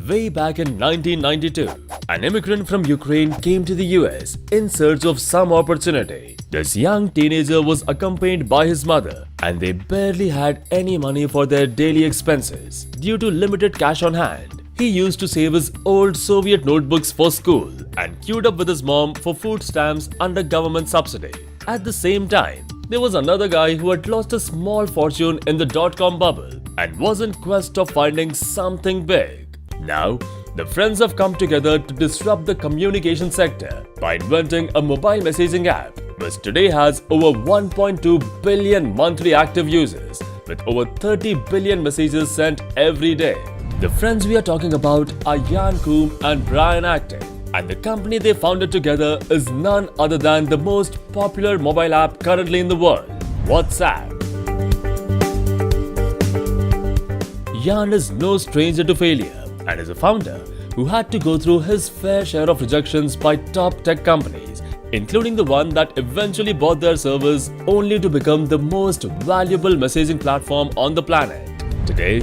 Way back in 1992, an immigrant from Ukraine came to the US in search of some opportunity. This young teenager was accompanied by his mother, and they barely had any money for their daily expenses. Due to limited cash on hand, he used to save his old Soviet notebooks for school and queued up with his mom for food stamps under government subsidy. At the same time, there was another guy who had lost a small fortune in the dot-com bubble and was in quest of finding something big. Now, the friends have come together to disrupt the communication sector by inventing a mobile messaging app which today has over 1.2 billion monthly active users with over 30 billion messages sent every day. The friends we are talking about are Jan Koum and Brian Acton, and the company they founded together is none other than the most popular mobile app currently in the world, WhatsApp. Jan is no stranger to failure and is a founder who had to go through his fair share of rejections by top tech companies, including the one that eventually bought their servers only to become the most valuable messaging platform on the planet. Today,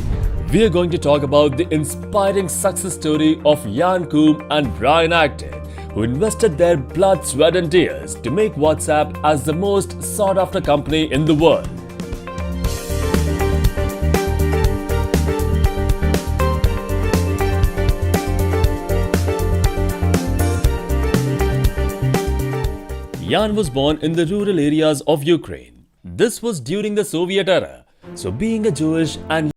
we are going to talk about the inspiring success story of Jan Koum and Brian Acton, who invested their blood, sweat and tears to make WhatsApp as the most sought-after company in the world. Jan was born in the rural areas of Ukraine. This was during the Soviet era, so being a Jewish and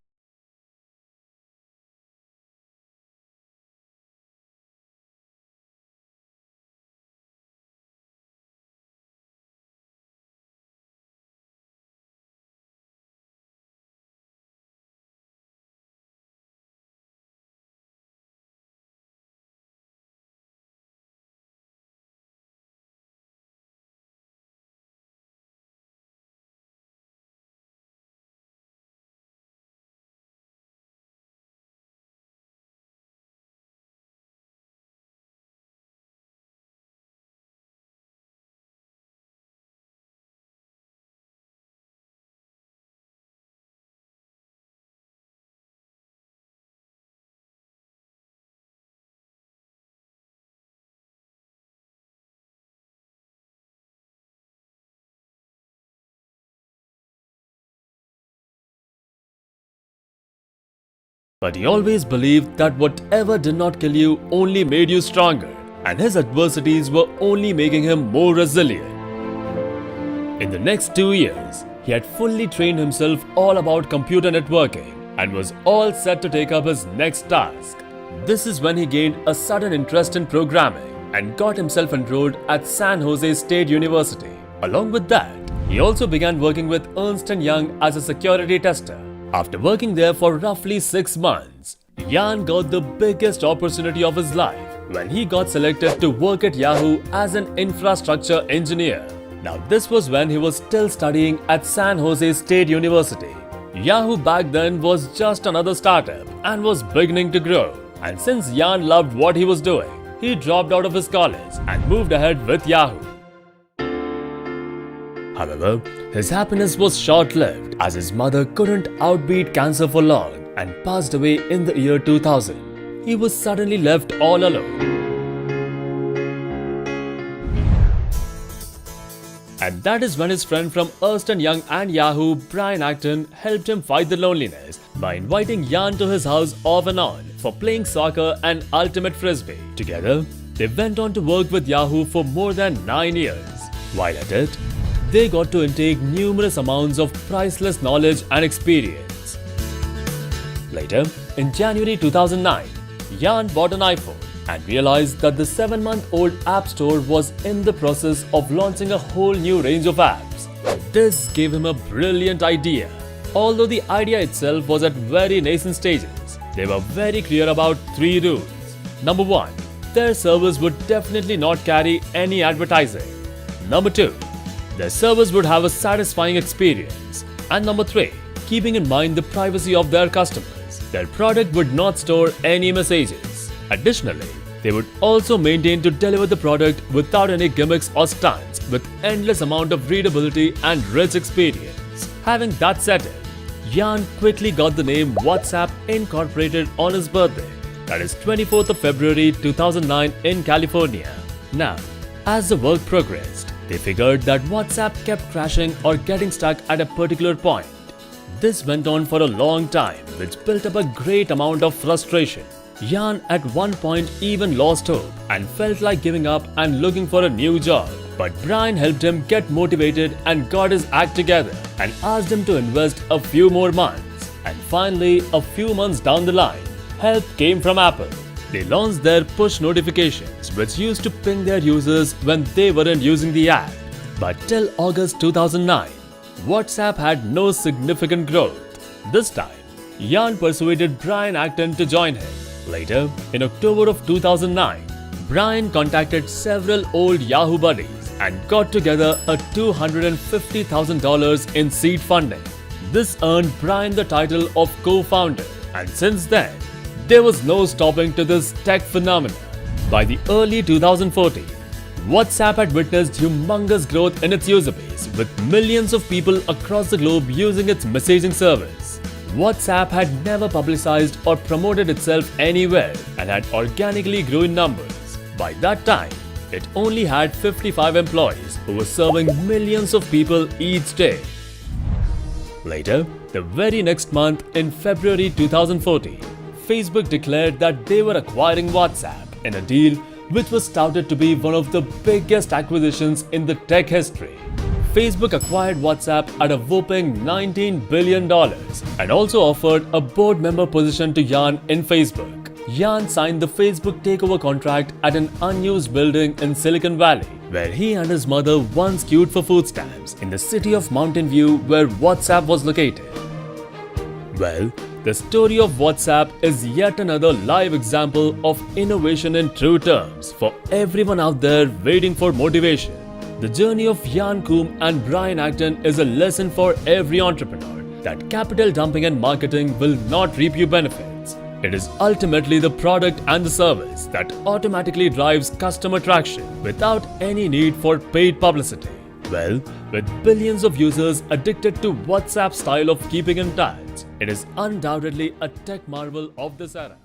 but he always believed that whatever did not kill you only made you stronger, and his adversities were only making him more resilient. In the next 2 years, he had fully trained himself all about computer networking and was all set to take up his next task. This is when he gained a sudden interest in programming and got himself enrolled at San Jose State University. Along with that, he also began working with Ernst & Young as a security tester. After working there for roughly 6 months, Jan got the biggest opportunity of his life when he got selected to work at Yahoo as an infrastructure engineer. Now this was when he was still studying at San Jose State University. Yahoo back then was just another startup and was beginning to grow. And since Jan loved what he was doing, he dropped out of his college and moved ahead with Yahoo. However, his happiness was short-lived as his mother couldn't outbeat cancer for long and passed away in the year 2000. He was suddenly left all alone. And that is when his friend from Ernst & Young and Yahoo, Brian Acton, helped him fight the loneliness by inviting Jan to his house off and on for playing soccer and ultimate frisbee. Together, they went on to work with Yahoo for more than 9 years. While at it, they got to intake numerous amounts of priceless knowledge and experience. Later, in January 2009, Jan bought an iPhone and realized that the 7-month-old App Store was in the process of launching a whole new range of apps. This gave him a brilliant idea. Although the idea itself was at very nascent stages, they were very clear about 3 rules. Number 1, their servers would definitely not carry any advertising. Number 2, their servers would have a satisfying experience. And number 3, keeping in mind the privacy of their customers, their product would not store any messages. Additionally, they would also maintain to deliver the product without any gimmicks or stunts, with endless amount of readability and rich experience. Having that settled, Jan quickly got the name WhatsApp incorporated on his birthday that is 24th of February 2009 in California. Now, as the work progressed, they figured that WhatsApp kept crashing or getting stuck at a particular point. This went on for a long time, which built up a great amount of frustration. Jan at one point even lost hope and felt like giving up and looking for a new job. But Brian helped him get motivated and got his act together and asked him to invest a few more months. And finally, a few months down the line, help came from Apple. They launched their push notifications, which used to ping their users when they weren't using the app. But till August 2009, WhatsApp had no significant growth. This time, Jan persuaded Brian Acton to join him. Later, in October of 2009, Brian contacted several old Yahoo buddies and got together a $250,000 in seed funding. This earned Brian the title of co-founder, and since then, there was no stopping to this tech phenomenon. By the early 2014, WhatsApp had witnessed humongous growth in its user base, with millions of people across the globe using its messaging service. WhatsApp had never publicized or promoted itself anywhere and had organically grown in numbers. By that time, it only had 55 employees who were serving millions of people each day. Later, the very next month in February 2014, Facebook declared that they were acquiring WhatsApp in a deal which was touted to be one of the biggest acquisitions in the tech history. Facebook acquired WhatsApp at a whopping $19 billion and also offered a board member position to Jan in Facebook. Jan signed the Facebook takeover contract at an unused building in Silicon Valley, where he and his mother once queued for food stamps in the city of Mountain View, where WhatsApp was located. Well, the story of WhatsApp is yet another live example of innovation in true terms for everyone out there waiting for motivation. The journey of Jan Koum and Brian Acton is a lesson for every entrepreneur that capital dumping and marketing will not reap you benefits. It is ultimately the product and the service that automatically drives customer traction without any need for paid publicity. Well, with billions of users addicted to WhatsApp's style of keeping in touch, it is undoubtedly a tech marvel of this era.